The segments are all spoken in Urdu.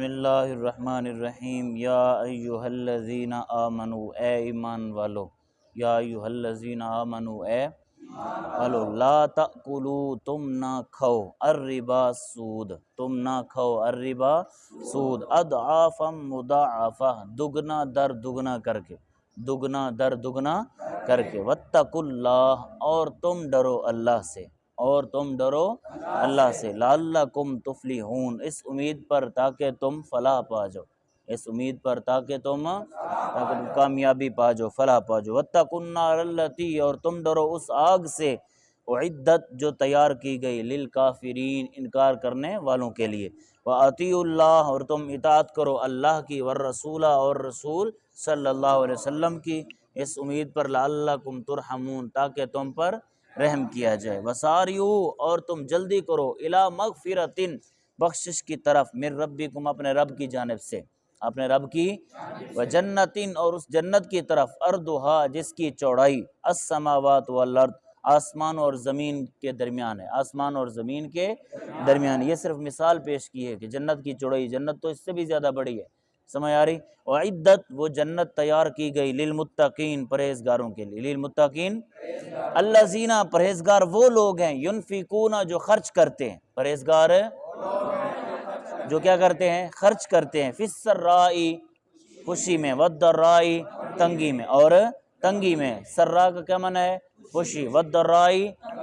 بسم اللہ الرحمن الرحیم یا ایہا الذین آمنو اے ایمان والو، یا ایہا الذین آمنو اے والو، لا تأکلوا تم نہ کھو الربا سود، تم نہ کھو الربا سود، اضعافا مضاعفہ دگنا در دگنا کر کے، دگنا در دگنا کر کے، واتقوا اللہ اور تم ڈرو اللہ سے، اور تم ڈرو اللہ سے، لعلکم تفلحون اس امید پر تاکہ تم فلاح پا جاؤ، اس امید پر تاکہ تم کامیابی پا جاؤ، فلاح پا جاؤ، واتقوا النار التی اور تم ڈرو اس آگ سے، اعدت جو تیار کی گئی، للکافرین انکار کرنے والوں کے لیے، وَأَطِیعُوا اللہ اور تم اطاعت کرو اللہ کی، والرسول اور رسول صلی اللہ علیہ وسلم کی، اس امید پر لعلکم ترحمون تاکہ تم پر رحم کیا جائے، وساریعوا اور تم جلدی کرو الی مغفرۃ بخشش کی طرف، من ربکم اپنے رب کی جانب سے، اپنے رب کی، وجنت اور اس جنت کی طرف، ارضھا جس کی چوڑائی، السماوات والارض آسمان اور زمین کے درمیان ہے، آسمان اور زمین کے درمیان، یہ صرف مثال پیش کی ہے کہ جنت کی چوڑائی، جنت تو اس سے بھی زیادہ بڑی ہے، سمجھ آ رہی، اعدت وہ جنت تیار کی گئی، للمتقین پرہیزگاروں کے لیے، للمتقین الذین پرہیزگار وہ لوگ ہیں، ینفقون جو خرچ کرتے ہیں، پرہیزگار جو کیا کرتے ہیں، خرچ کرتے ہیں، فی السراء خوشی میں، والضراء تنگی میں، اور تنگی میں، سراء کا کیا معنی ہے، خوشی، والضراء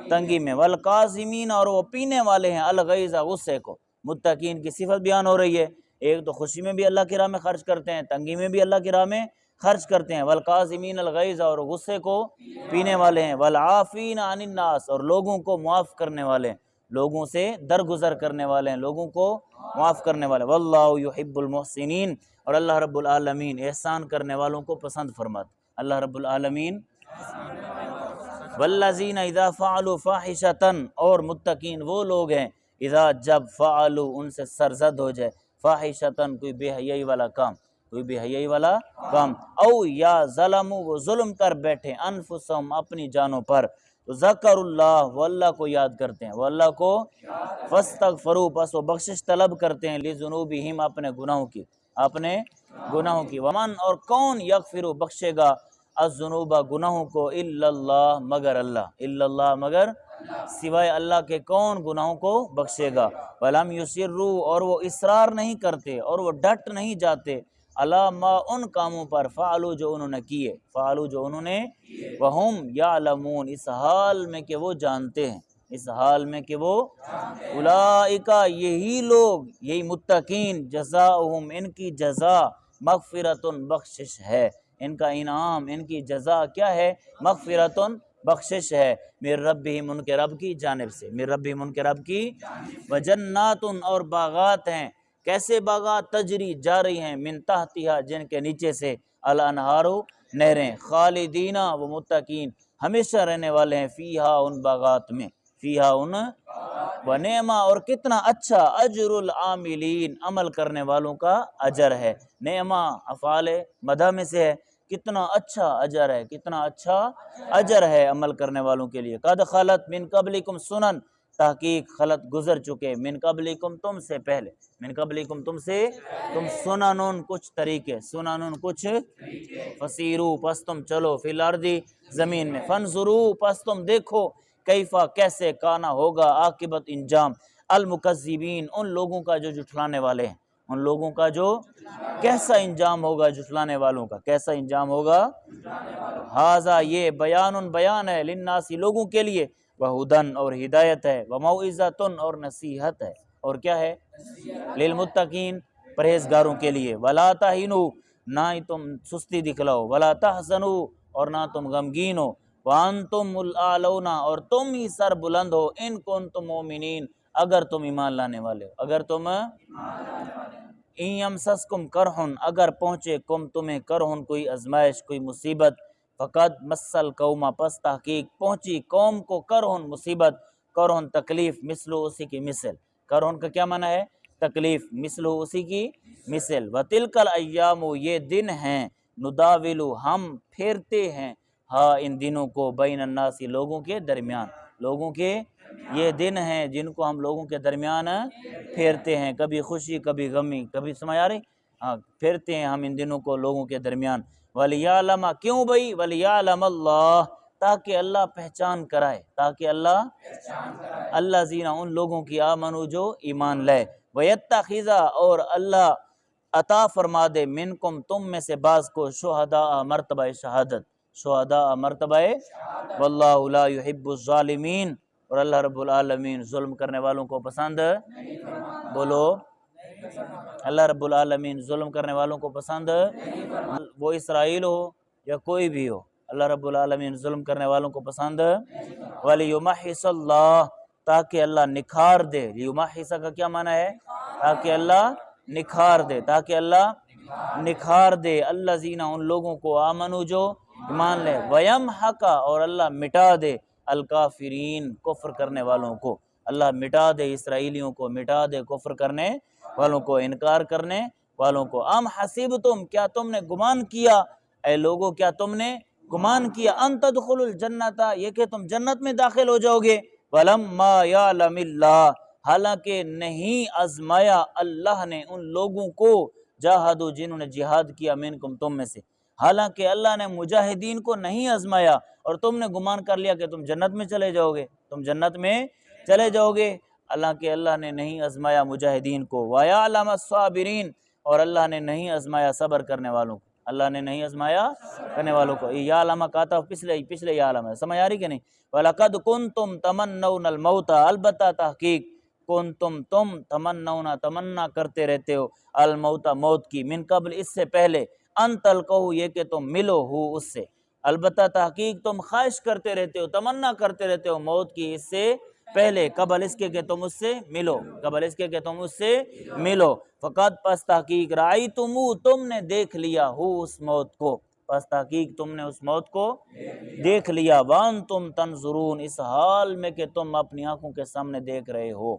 تنگی میں، والکاظمین اور وہ پینے والے ہیں، الغیظ غصے کو، متقین کی صفت بیان ہو رہی ہے، ایک تو خوشی میں بھی اللہ کی راہ میں خرچ کرتے ہیں، تنگی میں بھی اللہ کی راہ میں خرچ کرتے ہیں، والکاظمین الغیظ اور غصے کو پینے والے ہیں، والعافین عن الناس اور لوگوں کو معاف کرنے والے ہیں، لوگوں سے درگزر کرنے والے ہیں، لوگوں کو معاف کرنے والے، واللہ یحب المحسنین اور اللہ رب العالمین احسان کرنے والوں کو پسند فرماتا، اللہ رب العالمین، والذین اذا فعلوا فاحشۃ اور متقین وہ لوگ ہیں، اذا جب فعلوا ان سے سرزد ہو جائے، فاحشۃ کوئی بے حیائی والا کام، کوئی بے حیائی والا کام، او یا ظلموا وہ ظلم کر بیٹھے، انفسہم اپنی جانوں پر، تو ذکر اللہ وہ اللہ کو یاد کرتے ہیں، وہ اللہ کو، فاستغفروا پس وہ بخشش طلب کرتے ہیں، لذنوبہم اپنے گناہوں کی، اپنے گناہوں کی، ومن اور کون یغفر بخشے گا، الذنوب گناہوں کو، الا اللہ مگر اللہ، الا اللہ مگر سوائے اللہ کے کون گناہوں کو بخشے گا، ولم یصروا اور وہ اصرار نہیں کرتے اور وہ ڈٹ نہیں جاتے، علی ما ان کاموں پر، فعلوا جو انہوں نے کیے، فعلوا جو انہوں نے، وہم یعلمون اس حال میں کہ وہ جانتے ہیں، اس حال میں کہ وہ، اولئک یہی لوگ، یہی متقین، جزاؤہم ان کی جزا، مغفرۃ بخشش ہے، ان کا انعام، ان کی جزا کیا ہے، مغفرۃ بخشش ہے، من ربہم ان کے رب کی جانب سے، من ربہم ان کے رب کی، وجنات اور باغات ہیں، کیسے باغات، تجری جا رہی ہیں، من تحتہا جن کے نیچے سے، الانہار نہریں، خالدین وہ متقین ہمیشہ رہنے والے ہیں، فیہا ان باغات میں، فیہا ان، ونعما اور کتنا اچھا، اجر العاملین عمل کرنے والوں کا اجر ہے، نعما افعال مدح میں سے ہے، کتنا اچھا اجر ہے، کتنا اچھا اجر ہے عمل کرنے والوں کے لیے، قد خلت من قبلکم سنن تحقیق خلط گزر چکے، من قبلکم تم سے پہلے، من قبلکم تم سے، تم سننن کچھ طریقے، سننن کچھ، فسیرو پس تم چلو، فی الارض زمین میں، فانظرو پس تم دیکھو، کیفا کیسے، کانا ہوگا، عاقبت انجام، المکذبین ان لوگوں کا جو جھٹلانے والے ہیں، ان لوگوں کا جو کیسا انجام ہوگا، جھٹلانے والوں کا کیسا انجام ہوگا، ھذا یہ بیان بیان ہے، للناس لوگوں کے لیے، وہدن اور ہدایت ہے، وموعظۃ اور نصیحت ہے، اور کیا ہے، للمتقین پرہیزگاروں کے لیے، ولا تہنوا نہ ہی تم سستی دکھلاؤ، ولا تحزنوا اور نہ تم غمگین ہو، وانتم الاعلون اور تم ہی سر بلند ہو، ان کنتم مؤمنین اگر تم ایمان لانے والے ہو، اگر تم، ان یمسسکم کرہن اگر پہنچے کم تمہیں کرہن کوئی آزمائش، کوئی مصیبت، فقد مسل قوما پس تحقیق پہنچی قوم کو، کرہن مصیبت، کرہن تکلیف، مثلو اسی کی مثل، کرہن کا کیا معنی ہے، تکلیف، مثلو اسی کی مثل، وتلک الایام یہ دن ہیں، نداولو ہم پھیرتے ہیں، ہاں ان دنوں کو، بین الناس لوگوں کے درمیان، لوگوں کے یہ دن ہیں جن کو ہم لوگوں کے درمیان پھیرتے ہیں، کبھی خوشی کبھی غمی، کبھی سمجھ آ رہی؟ ہاں پھیرتے ہیں ہم ان دنوں کو لوگوں کے درمیان۔ وَلِيَعْلَمَ، کیوں بھئی؟ وَلِيَعْلَمَ اللَّهُ، تاکہ اللہ پہچان کرائے، تاکہ اللہ زینہ ان لوگوں کی آمنو جو ایمان لائے، وَيَتَّخِذَ، اور اللہ عطا فرما دے، منکم تم میں سے بعض کو، شہداء مرتبہ شہادت، شہداء مرتبہ، واللہ لا يحب الظالمین، اور اللہ رب العالمین ظلم کرنے والوں کو پسند، بولو اللہ رب العالمین ظلم کرنے والوں کو پسند، وہ اسرائیل ہو یا کوئی بھی ہو، اللہ رب العالمین ظلم کرنے والوں کو پسند۔ وَلِيُمَحِّصَ اللَّهُ، تاکہ اللہ نکھار دے، لیمحص کا کیا معنی ہے؟ تاکہ اللہ نکھار دے، تاکہ اللہ نکھار دے، اللہ زینہ ان لوگوں کو، آمنو جو ایمان لے، وَيَمْحَقَ، اور اللہ مٹا دے، الکافرین کفر کرنے والوں کو، اللہ مٹا دے اسرائیلیوں کو، مٹا دے کفر کرنے والوں کو، انکار کرنے والوں کو۔ ام حسبتم، کیا تم نے گمان کیا، اے لوگو کیا تم نے گمان کیا، ان تدخلوا الجنت، یہ کہ تم جنت میں داخل ہو جاؤ گے، ولما یعلم اللہ، حالانکہ نہیں آزمایا اللہ نے ان لوگوں کو، جاہدوا جنہوں نے جہاد کیا، منکم تم میں سے، حالانکہ اللہ نے مجاہدین کو نہیں آزمایا، اور تم نے گمان کر لیا کہ تم جنت میں چلے جاؤ گے، تم جنت میں چلے جاؤ گے، حالانکہ اللہ نے نہیں آزمایا مجاہدین کو، وَيَعْلَمَ الصَّابِرِينَ، اور اللہ نے نہیں آزمایا صبر کرنے والوں کو، اللہ نے نہیں آزمایا کرنے والوں کو۔ یہ یعلم کا تھا پچھلے یعلم ہے، سمجھ آ رہی کہ نہیں؟ وَلَقَدْ كُنْتُمْ تَمَنَّوْنَ الْمَوْتَ، البتہ تحقیق، تم تمنون تمنا کرتے رہتے ہو، الموت موت کی، من قبل اس سے پہلے، ان تلقوا یہ کہ تم ملو ہو اس سے، البتہ تحقیق تم خواہش کرتے رہتے ہو، تمنا کرتے رہتے ہو موت کی اس سے پہلے، قبل اس کے کہ تم اس سے ملو، قبل اس کے کہ تم اس سے ملو، فقط پس تحقیق رأیتمو تم نے دیکھ لیا ہو اس موت کو، پس تحقیق تم نے اس موت کو دیکھ لیا، وانتم تنظرون، اس حال میں کہ تم اپنی آنکھوں کے سامنے دیکھ رہے ہو۔